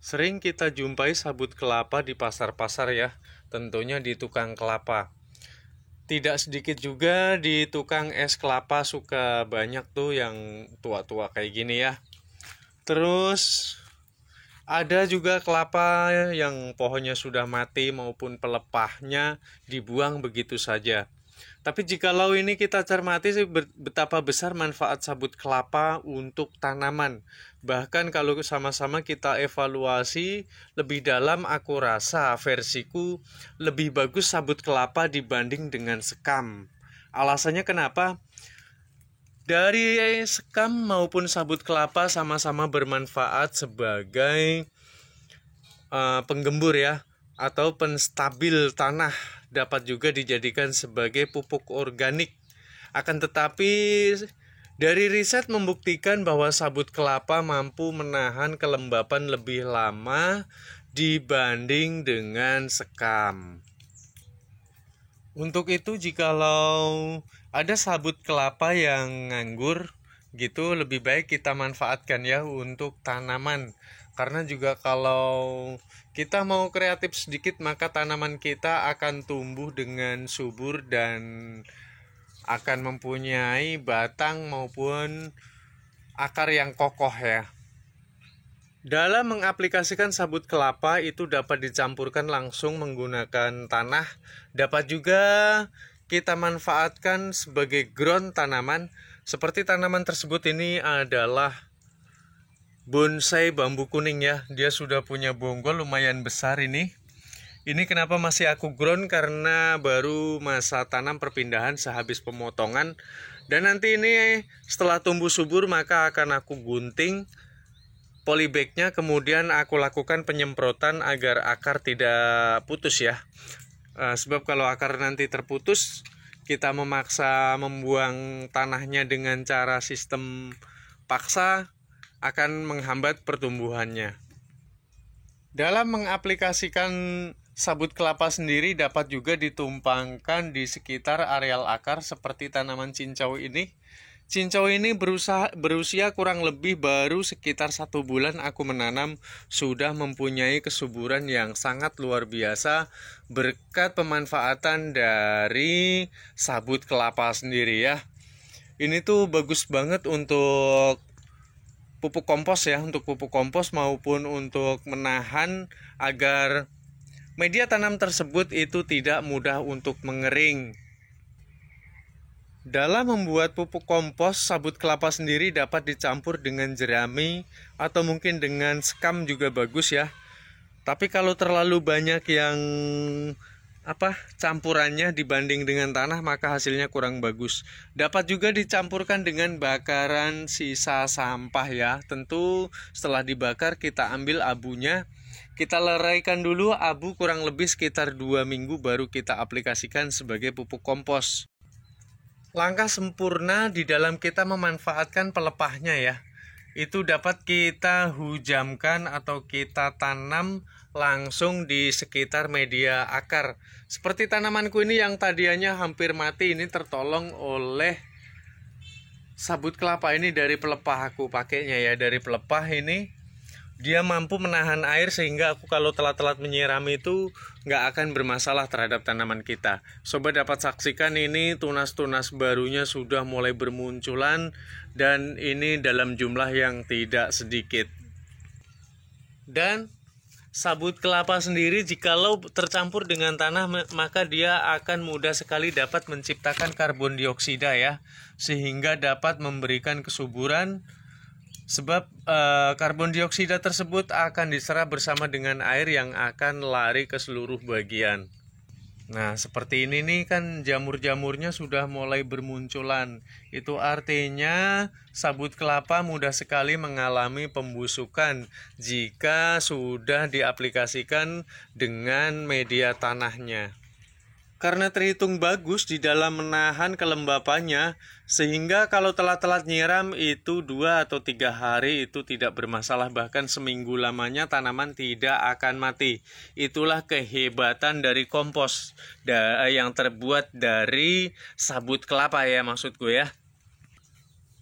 Sering kita jumpai sabut kelapa di pasar-pasar ya, tentunya di tukang kelapa. Tidak sedikit juga di tukang es kelapa suka banyak tuh yang tua-tua kayak gini ya. Terus ada juga kelapa yang pohonnya sudah mati maupun pelepahnya dibuang begitu saja. Tapi jikalau ini kita cermati sih betapa besar manfaat sabut kelapa untuk tanaman. Bahkan kalau sama-sama kita evaluasi lebih dalam, aku rasa versiku lebih bagus sabut kelapa dibanding dengan sekam. Alasannya kenapa? Dari sekam maupun sabut kelapa sama-sama bermanfaat sebagai penggembur ya, atau penstabil tanah, dapat juga dijadikan sebagai pupuk organik. Akan tetapi dari riset membuktikan bahwa sabut kelapa mampu menahan kelembapan lebih lama dibanding dengan sekam. Untuk itu jikalau ada sabut kelapa yang nganggur gitu, lebih baik kita manfaatkan ya untuk tanaman. Karena juga kalau kita mau kreatif sedikit, maka tanaman kita akan tumbuh dengan subur dan akan mempunyai batang maupun akar yang kokoh ya. Dalam mengaplikasikan sabut kelapa itu dapat dicampurkan langsung menggunakan tanah, dapat juga kita manfaatkan sebagai ground tanaman. Seperti tanaman tersebut ini adalah bonsai bambu kuning ya. Dia sudah punya bonggol lumayan besar ini. Ini kenapa masih aku ground, karena baru masa tanam perpindahan sehabis pemotongan. Dan nanti ini setelah tumbuh subur maka akan aku gunting polybagnya, kemudian aku lakukan penyemprotan agar akar tidak putus ya. Sebab kalau akar nanti terputus, kita memaksa membuang tanahnya dengan cara sistem paksa akan menghambat pertumbuhannya. Dalam mengaplikasikan sabut kelapa sendiri dapat juga ditumpangkan di sekitar areal akar seperti tanaman cincau ini. Cincau ini berusia kurang lebih baru sekitar 1 bulan aku menanam, sudah mempunyai kesuburan yang sangat luar biasa berkat pemanfaatan dari sabut kelapa sendiri ya. Ini tuh bagus banget untuk pupuk kompos ya, untuk pupuk kompos maupun untuk menahan agar media tanam tersebut itu tidak mudah untuk mengering. Dalam membuat pupuk kompos, sabut kelapa sendiri dapat dicampur dengan jerami atau mungkin dengan sekam juga bagus ya. Tapi kalau terlalu banyak yang campurannya dibanding dengan tanah, maka hasilnya kurang bagus. Dapat juga dicampurkan dengan bakaran sisa sampah ya. Tentu setelah dibakar kita ambil abunya, kita leraikan dulu abu kurang lebih sekitar 2 minggu baru kita aplikasikan sebagai pupuk kompos. Langkah sempurna di dalam kita memanfaatkan pelepahnya ya, itu dapat kita hujamkan atau kita tanam langsung di sekitar media akar. Seperti tanamanku ini yang tadinya hampir mati, ini tertolong oleh sabut kelapa ini. Dari pelepah aku pakainya ya, dari pelepah ini dia mampu menahan air sehingga aku kalau telat-telat menyiram itu nggak akan bermasalah terhadap tanaman kita. Sobat dapat saksikan ini tunas-tunas barunya sudah mulai bermunculan dan ini dalam jumlah yang tidak sedikit. Dan sabut kelapa sendiri jikalau tercampur dengan tanah maka dia akan mudah sekali dapat menciptakan karbon dioksida ya, sehingga dapat memberikan kesuburan. Sebab karbon dioksida tersebut akan diserap bersama dengan air yang akan lari ke seluruh bagian. Nah, seperti ini nih kan jamur-jamurnya sudah mulai bermunculan. Itu artinya sabut kelapa mudah sekali mengalami pembusukan jika sudah diaplikasikan dengan media tanahnya. Karena terhitung bagus di dalam menahan kelembapannya, sehingga kalau telat-telat nyiram itu 2 atau 3 hari itu tidak bermasalah, bahkan seminggu lamanya tanaman tidak akan mati. Itulah kehebatan dari kompos yang terbuat dari sabut kelapa ya, maksudku ya.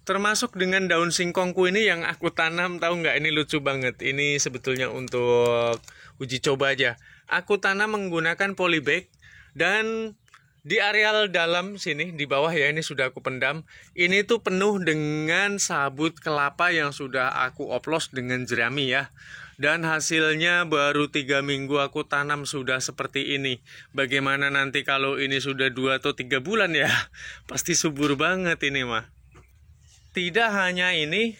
Termasuk dengan daun singkongku ini yang aku tanam, tahu nggak, ini lucu banget. Ini sebetulnya untuk uji coba aja. Aku tanam menggunakan polybag dan di areal dalam sini di bawah ya, ini sudah aku pendam. Ini tuh penuh dengan sabut kelapa yang sudah aku oplos dengan jerami ya. Dan hasilnya baru 3 minggu aku tanam sudah seperti ini. Bagaimana nanti kalau ini sudah 2 atau 3 bulan ya? Pasti subur banget ini mah. Tidak hanya ini,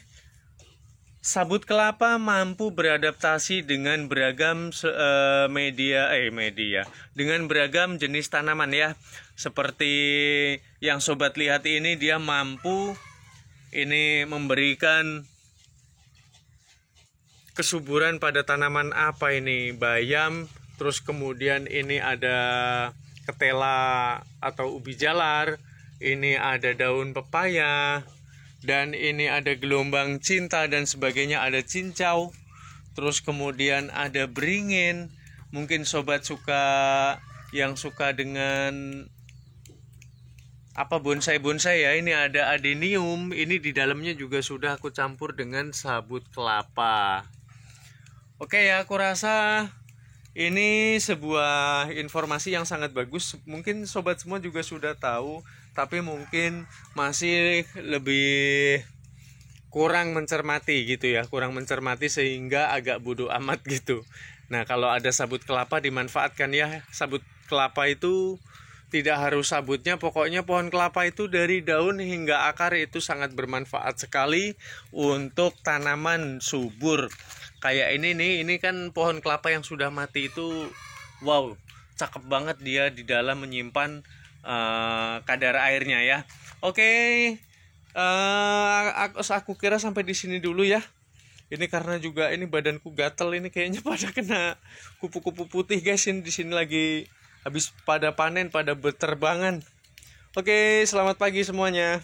sabut kelapa mampu beradaptasi dengan beragam dengan beragam jenis tanaman ya. Seperti yang sobat lihat ini, dia mampu ini memberikan kesuburan pada tanaman apa ini, bayam, terus kemudian ini ada ketela atau ubi jalar, ini ada daun pepaya, dan ini ada gelombang cinta dan sebagainya, ada cincau, terus kemudian ada beringin. Mungkin sobat yang suka dengan bonsai ya, ini ada adenium, ini di dalamnya juga sudah aku campur dengan sabut kelapa. Oke ya, aku rasa ini sebuah informasi yang sangat bagus. Mungkin sobat semua juga sudah tahu, tapi mungkin masih lebih kurang mencermati gitu ya, sehingga agak bodoh amat gitu. Nah, kalau ada sabut kelapa dimanfaatkan ya. Sabut kelapa itu tidak harus sabutnya, pokoknya pohon kelapa itu dari daun hingga akar itu sangat bermanfaat sekali untuk tanaman subur. Kayak ini nih, ini kan pohon kelapa yang sudah mati itu, wow, cakep banget dia di dalam menyimpan kadar airnya ya. Oke, aku kira sampai di sini dulu ya. Ini karena juga ini badanku gatel, ini kayaknya pada kena kupu-kupu putih guys. Ini di sini lagi habis pada panen, pada berterbangan. Oke, selamat pagi semuanya.